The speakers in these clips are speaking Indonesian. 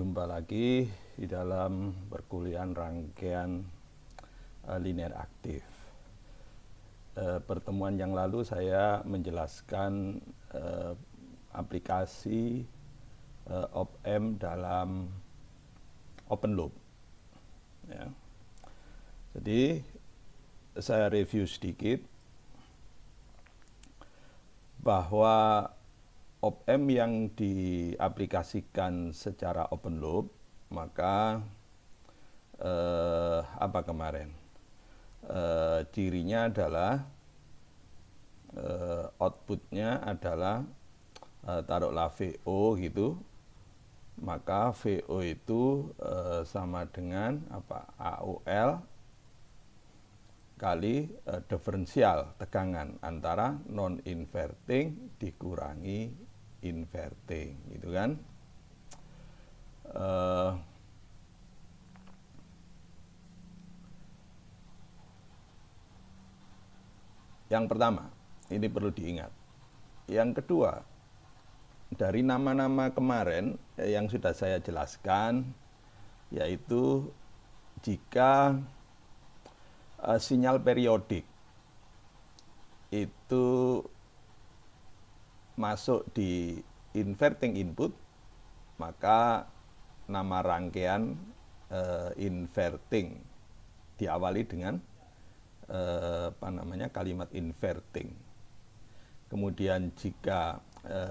Jumpa lagi di dalam perkuliahan rangkaian linear aktif. Pertemuan yang lalu saya menjelaskan aplikasi op-amp dalam open loop. Ya. Jadi saya review sedikit bahwa op-amp yang diaplikasikan secara open loop, maka apa kemarin? Cirinya adalah outputnya adalah taruhlah VO gitu, maka VO itu sama dengan apa? AOL kali diferensial tegangan antara non inverting dikurangi inverting, gitu kan? Yang pertama, ini perlu diingat. Yang kedua, dari nama-nama kemarin yang sudah saya jelaskan, yaitu jika sinyal periodik itu masuk di inverting input, maka nama rangkaian inverting diawali dengan kalimat inverting. Kemudian jika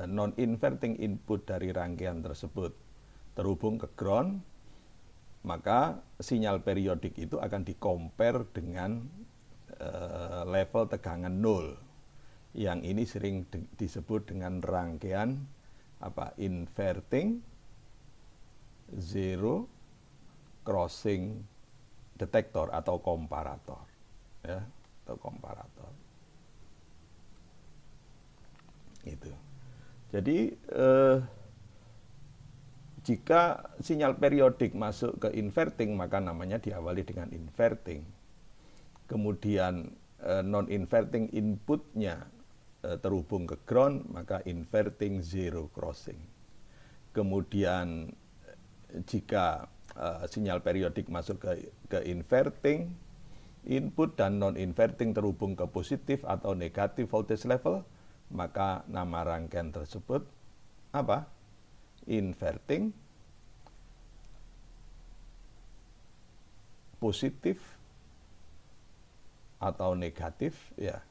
non inverting input dari rangkaian tersebut terhubung ke ground, maka sinyal periodik itu akan di-compare dengan level tegangan 0. Yang ini sering disebut dengan rangkaian inverting zero crossing detector atau komparator. Ya, atau komparator. Itu. Jadi jika sinyal periodik masuk ke inverting, maka namanya diawali dengan inverting. Kemudian non inverting inputnya terhubung ke ground, maka inverting zero crossing. Kemudian jika sinyal periodik masuk ke inverting input dan non-inverting terhubung ke positif atau negatif voltage level, maka nama rangkaian tersebut apa? Inverting positif atau negatif, ya,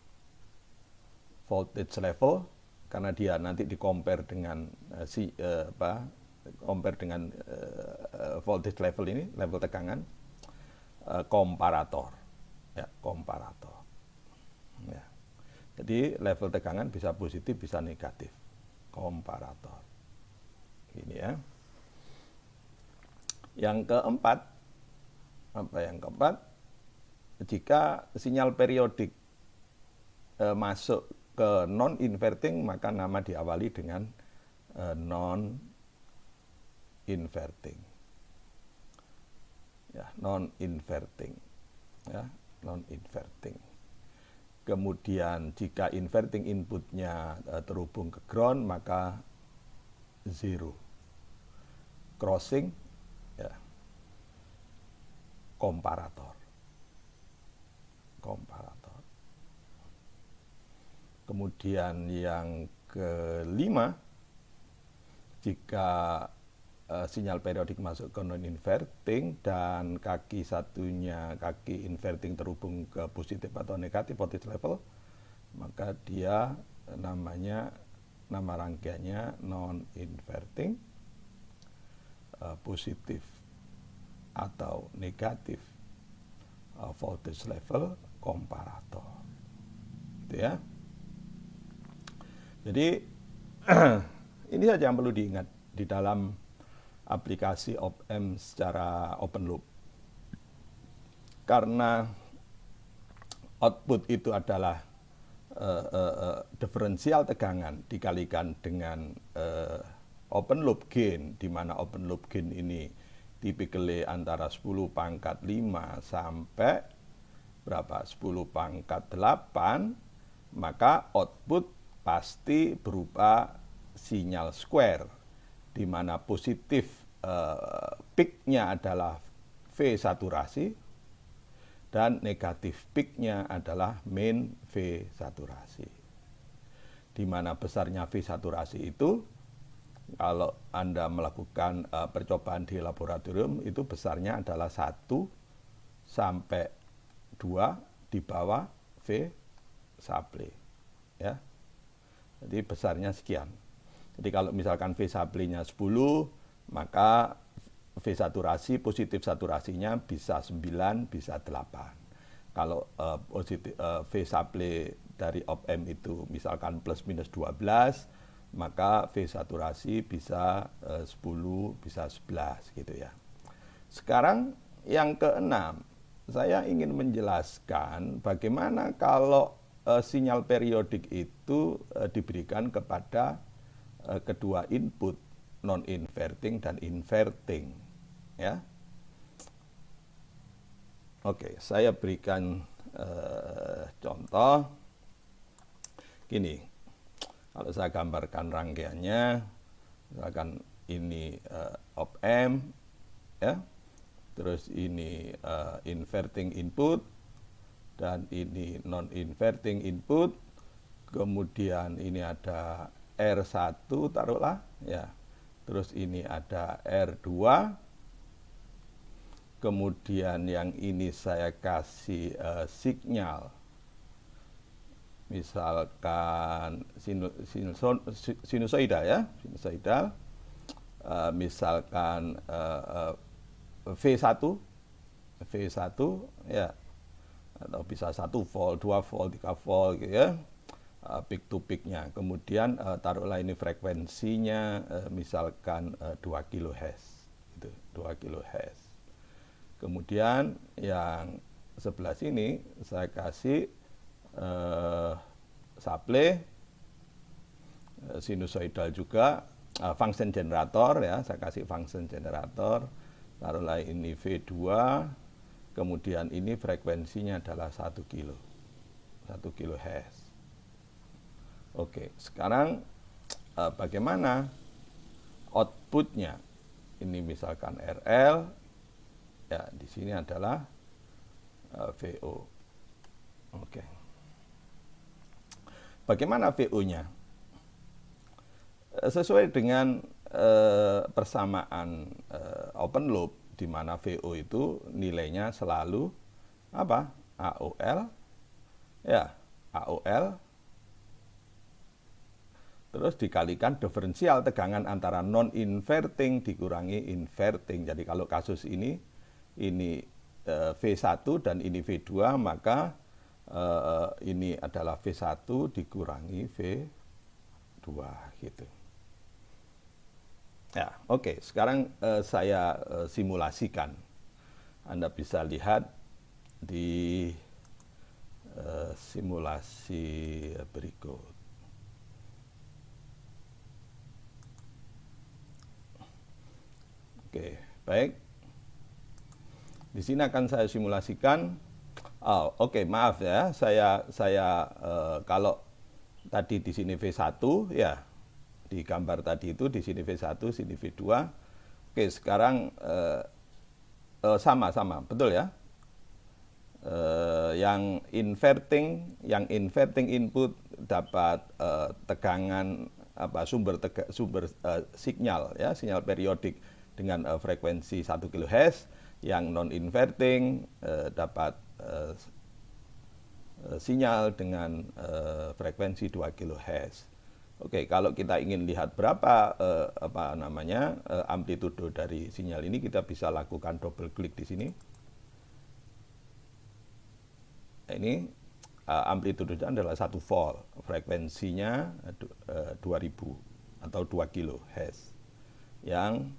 voltage level, karena dia nanti di-compare dengan voltage level ini, level tegangan, komparator. Ya, komparator. Ya. Jadi level tegangan bisa positif, bisa negatif. Komparator. Ini ya. Yang keempat, jika sinyal periodik masuk ke non inverting, maka nama diawali dengan non inverting. Ya, non inverting. Ya, non-inverting. Kemudian jika inverting inputnya terhubung ke ground, maka zero crossing, ya, komparator. Kemudian yang kelima, jika sinyal periodik masuk ke non-inverting dan kaki inverting terhubung ke positif atau negatif voltage level, maka dia nama rangkaiannya non-inverting positif atau negatif voltage level komparator. Gitu ya. Jadi ini saja yang perlu diingat di dalam aplikasi op-amp secara open loop. Karena output itu adalah diferensial tegangan dikalikan dengan open loop gain, di mana open loop gain ini typically antara 10 pangkat 5 sampai berapa? 10 pangkat 8, maka output pasti berupa sinyal square, di mana positif peak-nya adalah V saturasi dan negatif peak-nya adalah min V saturasi. Di mana besarnya V saturasi itu, kalau Anda melakukan percobaan di laboratorium, itu besarnya adalah 1 sampai 2 di bawah V supply. Ya. Jadi besarnya sekian. Jadi kalau misalkan V supply-nya 10, maka V saturasi, positif saturasinya bisa 9, bisa 8. Kalau V supply dari op-amp itu misalkan plus minus 12, maka V saturasi bisa 10, bisa 11 gitu ya. Sekarang yang keenam, saya ingin menjelaskan bagaimana kalau sinyal periodik itu diberikan kepada kedua input, non-inverting dan inverting. Ya. Oke, saya berikan contoh. Gini, kalau saya gambarkan rangkaiannya, misalkan ini op-amp, ya, terus ini inverting input, dan ini non-inverting input, kemudian ini ada R1 taruhlah, ya, terus ini ada R2, kemudian yang ini saya kasih sinyal, misalkan sinusoidal ya, sinusoidal, misalkan V1 ya, atau bisa 1 volt, 2 volt, 3 volt gitu ya, peak to peak-nya. Kemudian taruhlah ini frekuensinya misalkan 2 kHz gitu, 2 kHz. Kemudian yang sebelah sini saya kasih supply sinusoidal juga, function generator ya, saya kasih function generator, taruhlah ini V2, kemudian ini frekuensinya adalah 1 kHz. Oke, sekarang bagaimana outputnya? Ini misalkan RL, ya di sini adalah VO. Oke. Bagaimana VO-nya? Sesuai dengan persamaan open loop, di mana VO itu nilainya selalu apa? AOL, ya, AOL, terus dikalikan diferensial tegangan antara non-inverting dikurangi inverting. Jadi kalau kasus ini V1 dan ini V2, maka ini adalah V1 dikurangi V2 gitu. Ya, oke. Sekarang saya simulasikan. Anda bisa lihat di simulasi berikut. Oke, baik. Di sini akan saya simulasikan. Oke, maaf ya, saya kalau tadi di sini V1 ya, di gambar tadi itu di sini V1, sini V2. Oke, sekarang sama-sama, betul ya. Yang inverting input dapat tegangan sumber sinyal ya, sinyal periodik dengan frekuensi 1 kHz. Yang non-inverting dapat sinyal dengan frekuensi 2 kHz. Oke, kalau kita ingin lihat berapa amplitudo dari sinyal ini, kita bisa lakukan double klik di sini. Ini amplitudenya adalah 1 volt, frekuensinya 2000 atau 2 kHz yang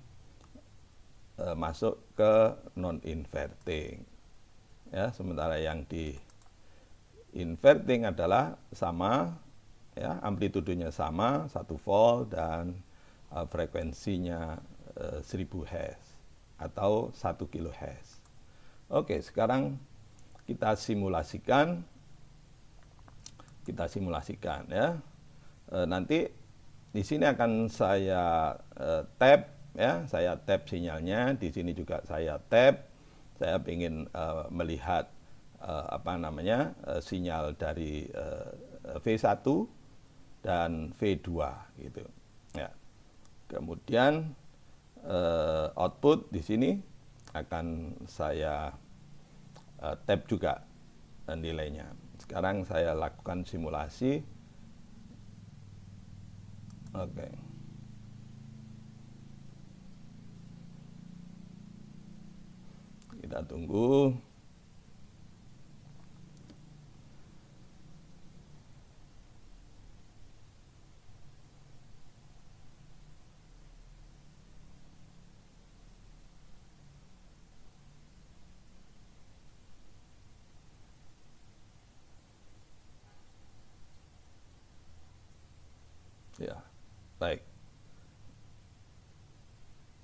masuk ke non-inverting. Ya, sementara yang di inverting adalah sama, ya, amplitudenya sama, 1 volt dan frekuensinya 1000 Hz atau 1 kHz. Oke, sekarang kita simulasikan ya. Nanti di sini akan saya tap ya, saya tap sinyalnya, di sini juga saya tap. Saya ingin melihat sinyal dari V1 dan V2 gitu. Ya. Kemudian output di sini akan saya tap juga nilainya. Sekarang saya lakukan simulasi. Oke. Kita tunggu. Ya, baik.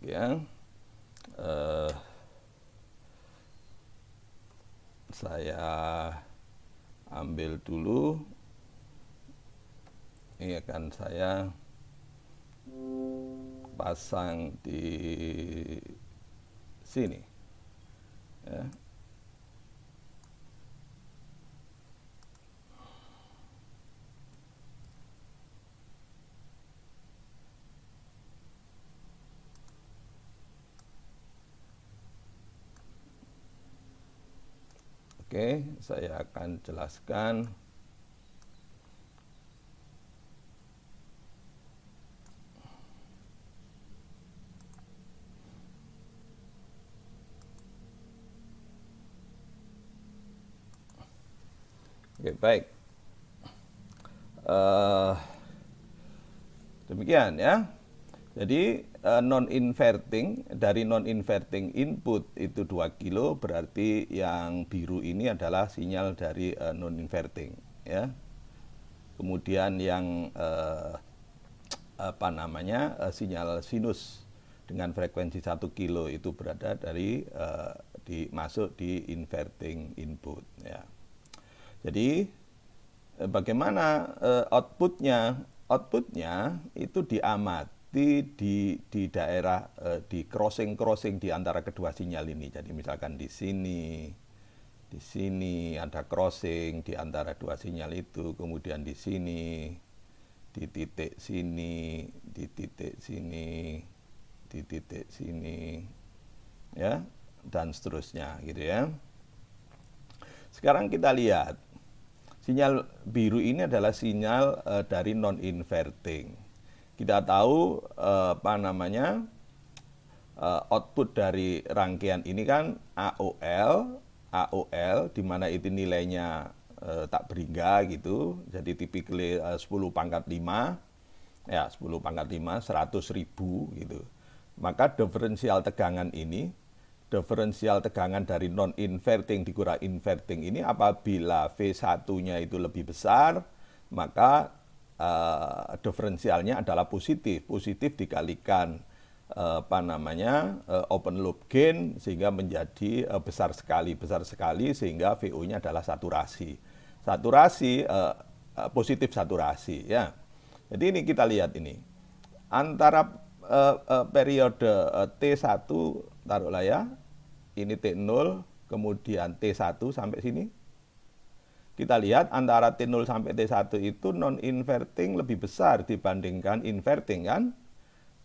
Ya, saya ambil dulu. Ini akan saya pasang di sini. Ya. Oke, saya akan jelaskan. Oke, baik. Demikian ya. Jadi dari non-inverting input itu 2 kilo, berarti yang biru ini adalah sinyal dari non-inverting ya. Kemudian yang sinyal sinus dengan frekuensi 1 kilo itu berada dari masuk di inverting input ya. Jadi bagaimana outputnya? Outputnya itu diamati di daerah di crossing di antara kedua sinyal ini. Jadi misalkan di sini ada crossing di antara dua sinyal itu, kemudian di sini, di titik sini, di titik sini, di titik sini, ya, dan seterusnya gitu ya. Sekarang kita lihat. Sinyal biru ini adalah sinyal dari non-inverting. Kita tahu output dari rangkaian ini kan AOL di mana itu nilainya tak berhingga gitu. Jadi typically 10 pangkat 5, ya 10 pangkat 5, 100.000 gitu. Maka diferensial tegangan dari non-inverting dikurang inverting ini apabila V1-nya itu lebih besar, maka diferensialnya adalah positif. Positif dikalikan open loop gain sehingga menjadi besar sekali sehingga VO-nya adalah saturasi. Positif saturasi ya. Jadi ini kita lihat ini. Antara periode T1 taruhlah ya, ini T0, kemudian T1 sampai sini. Kita lihat antara T0 sampai T1 itu non-inverting lebih besar dibandingkan inverting kan?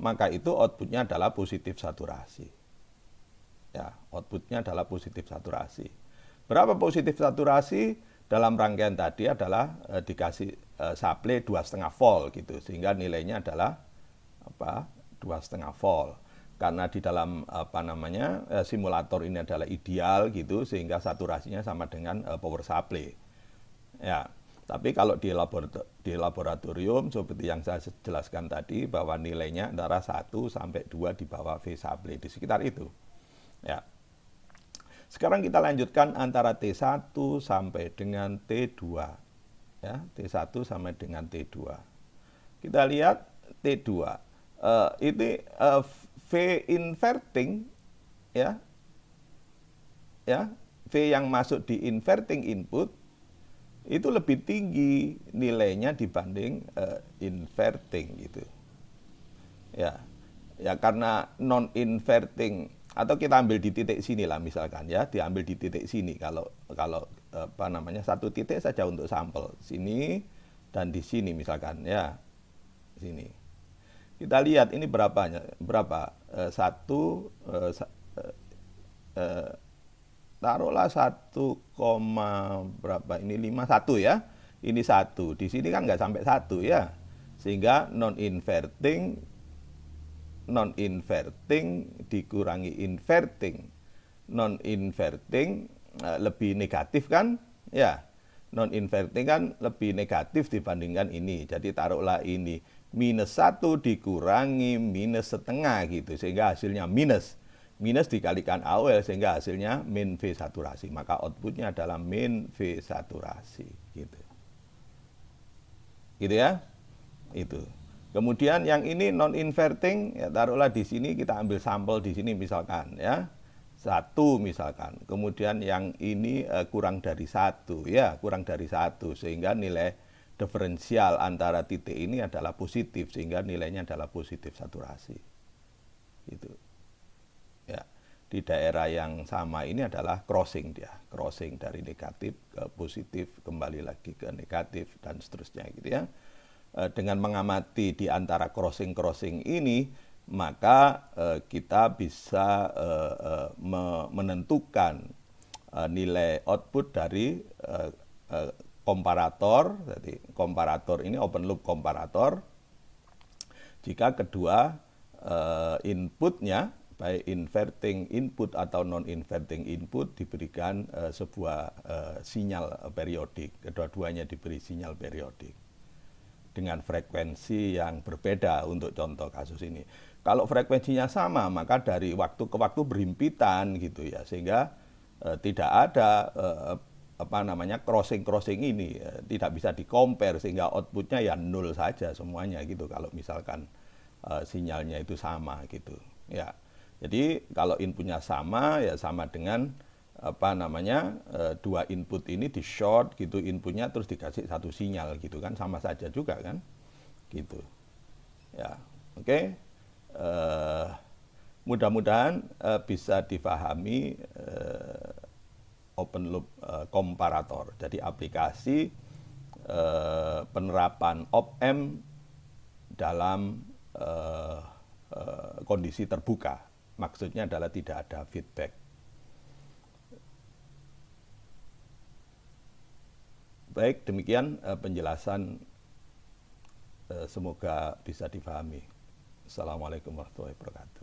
Maka itu outputnya adalah positif saturasi. Ya, outputnya adalah positif saturasi. Berapa positif saturasi? Dalam rangkaian tadi adalah dikasih supply 2,5 volt gitu, sehingga nilainya adalah 2,5 volt. Karena di dalam simulator ini adalah ideal gitu, sehingga saturasinya sama dengan power supply. Ya, tapi kalau di laboratorium seperti yang saya jelaskan tadi bahwa nilainya antara 1 sampai 2 di bawah V supply, di sekitar itu. Ya. Sekarang kita lanjutkan antara T1 sampai dengan T2. Ya, T1 sampai dengan T2. Kita lihat T2. Ini V inverting ya. V yang masuk di inverting input itu lebih tinggi nilainya dibanding inverting gitu. Ya. Ya karena non inverting, atau kita ambil di titik sini lah misalkan ya, diambil di titik sini kalau kalau apa namanya, satu titik saja untuk sampel sini dan di sini misalkan ya, sini. Kita lihat ini berapa satu taruhlah 1, berapa ini 51 ya, ini 1 di sini kan nggak sampai 1 ya, sehingga non inverting dikurangi inverting, non inverting lebih negatif kan ya, non inverting kan lebih negatif dibandingkan ini, jadi taruhlah ini -1 dikurangi -setengah gitu, sehingga hasilnya minus dikalikan AOL sehingga hasilnya min V saturasi, maka outputnya adalah min V saturasi gitu ya, itu. Kemudian yang ini non inverting, ya taruhlah di sini kita ambil sampel di sini misalkan ya, 1 misalkan. Kemudian yang ini kurang dari 1 ya, kurang dari 1, sehingga nilai diferensial antara titik ini adalah positif, sehingga nilainya adalah positif saturasi. Gitu. Ya. Di daerah yang sama ini adalah crossing dia, crossing dari negatif ke positif, kembali lagi ke negatif dan seterusnya gitu ya. Dengan mengamati di antara crossing-crossing ini, maka kita bisa menentukan nilai output dari komparator. Jadi komparator ini open loop komparator jika kedua inputnya, baik inverting input atau non inverting input, diberikan sebuah sinyal periodik, kedua-duanya diberi sinyal periodik dengan frekuensi yang berbeda untuk contoh kasus ini. Kalau frekuensinya sama, maka dari waktu ke waktu berhimpitan gitu ya, sehingga tidak ada apa namanya crossing ini, tidak bisa di-compare, sehingga outputnya ya nol saja semuanya gitu kalau misalkan sinyalnya itu sama gitu ya. Jadi kalau inputnya sama ya sama dengan apa namanya dua input ini di short gitu inputnya, terus dikasih satu sinyal gitu kan, sama saja juga kan gitu ya. Oke. Mudah-mudahan bisa difahami open loop komparator, jadi aplikasi penerapan op-amp dalam kondisi terbuka, maksudnya adalah tidak ada feedback. Baik, demikian penjelasan, semoga bisa difahami. Assalamualaikum warahmatullahi wabarakatuh.